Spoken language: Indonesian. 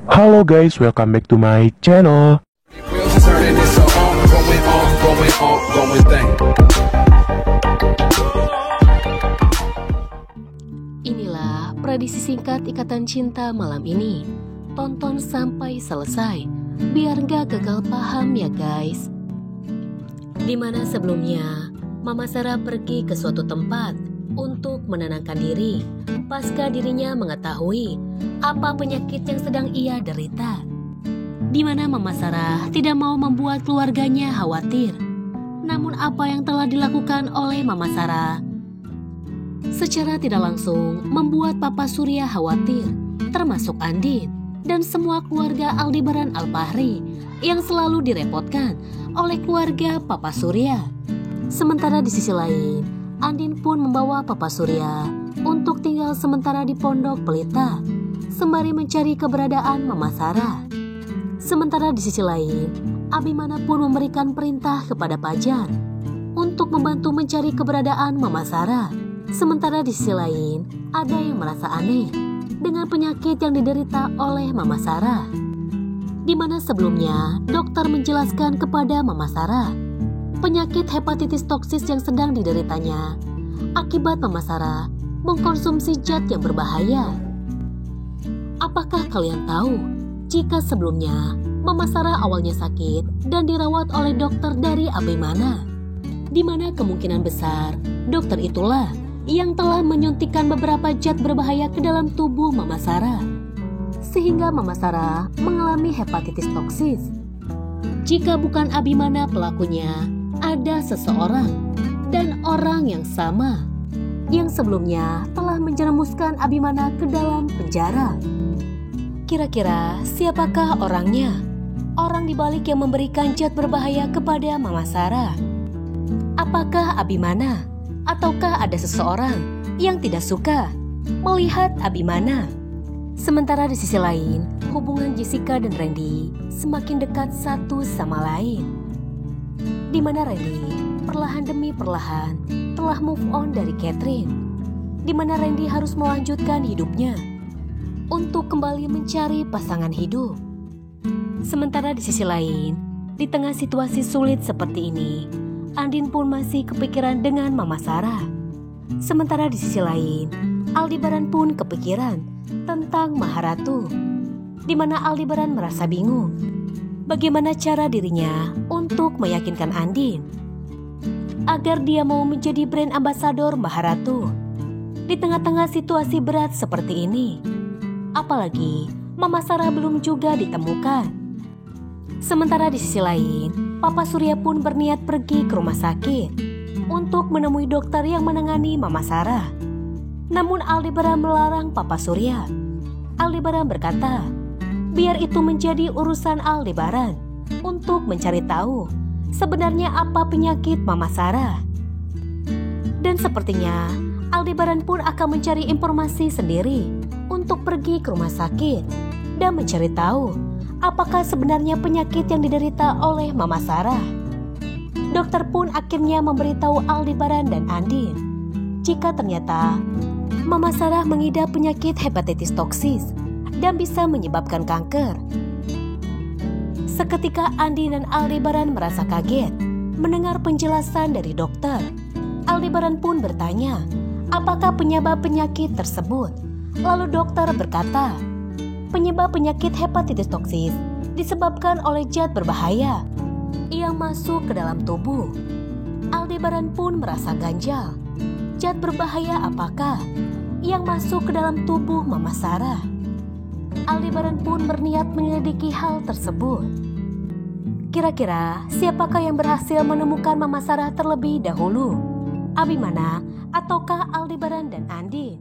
Halo guys, welcome back to my channel. Inilah prediksi singkat Ikatan Cinta malam ini. Tonton sampai selesai, biar gak gagal paham ya guys. Dimana sebelumnya, Mama Sarah pergi ke suatu tempat untuk menenangkan diri pasca dirinya mengetahui apa penyakit yang sedang ia derita. Dimana Mama Sarah tidak mau membuat keluarganya khawatir. Namun apa yang telah dilakukan oleh Mama Sarah secara tidak langsung membuat Papa Surya khawatir, termasuk Andin dan semua keluarga Aldebaran Alfahri yang selalu direpotkan oleh keluarga Papa Surya. Sementara di sisi lain, Andin pun membawa Papa Surya untuk tinggal sementara di Pondok Pelita, sembari mencari keberadaan Mama Sarah. Sementara di sisi lain, Abimana pun memberikan perintah kepada Pajar untuk membantu mencari keberadaan Mama Sarah. Sementara di sisi lain, ada yang merasa aneh dengan penyakit yang diderita oleh Mama Sarah. Di mana sebelumnya dokter menjelaskan kepada Mama Sarah penyakit hepatitis toksis yang sedang dideritanya akibat Mama Sarah mengkonsumsi zat yang berbahaya. Apakah kalian tahu jika sebelumnya Mama Sarah awalnya sakit dan dirawat oleh dokter dari Abimana, di mana kemungkinan besar dokter itulah yang telah menyuntikkan beberapa zat berbahaya ke dalam tubuh Mama Sarah, sehingga Mama Sarah mengalami hepatitis toksis. Jika bukan Abimana pelakunya, ada seseorang dan orang yang sama yang sebelumnya telah menjerumuskan Abimana ke dalam penjara. Kira-kira siapakah orangnya? Orang dibalik yang memberikan zat berbahaya kepada Mama Sarah? Apakah Abimana? Ataukah ada seseorang yang tidak suka melihat Abimana? Sementara di sisi lain, hubungan Jessica dan Randy semakin dekat satu sama lain. Di mana Randy perlahan demi perlahan telah move on dari Catherine. Di mana Randy harus melanjutkan hidupnya untuk kembali mencari pasangan hidup. Sementara di sisi lain, di tengah situasi sulit seperti ini, Andin pun masih kepikiran dengan Mama Sarah. Sementara di sisi lain, Aldebaran pun kepikiran tentang Maharatu, di mana Aldebaran merasa bingung bagaimana cara dirinya untuk meyakinkan Andin agar dia mau menjadi brand ambassador Maharatu di tengah-tengah situasi berat seperti ini. Apalagi Mama Sarah belum juga ditemukan. Sementara di sisi lain, Papa Surya pun berniat pergi ke rumah sakit untuk menemui dokter yang menangani Mama Sarah. Namun Aldebaran melarang Papa Surya. Aldebaran berkata, biar itu menjadi urusan Aldebaran untuk mencari tahu sebenarnya apa penyakit Mama Sarah. Dan sepertinya Aldebaran pun akan mencari informasi sendiri untuk pergi ke rumah sakit dan mencari tahu apakah sebenarnya penyakit yang diderita oleh Mama Sarah. Dokter pun akhirnya memberitahu Aldebaran dan Andin jika ternyata Mama Sarah mengidap penyakit hepatitis toksis dan bisa menyebabkan kanker. Seketika Andin dan Aldebaran merasa kaget mendengar penjelasan dari dokter. Aldebaran pun bertanya, apakah penyebab penyakit tersebut? Lalu dokter berkata, penyebab penyakit hepatitis toksis disebabkan oleh zat berbahaya yang masuk ke dalam tubuh. Aldebaran pun merasa ganjal. Zat berbahaya apakah yang masuk ke dalam tubuh Mama Sarah? Aldebaran pun berniat menyelidiki hal tersebut. Kira-kira siapakah yang berhasil menemukan Mama Sarah terlebih dahulu? Abimana ataukah Aldebaran dan Andin?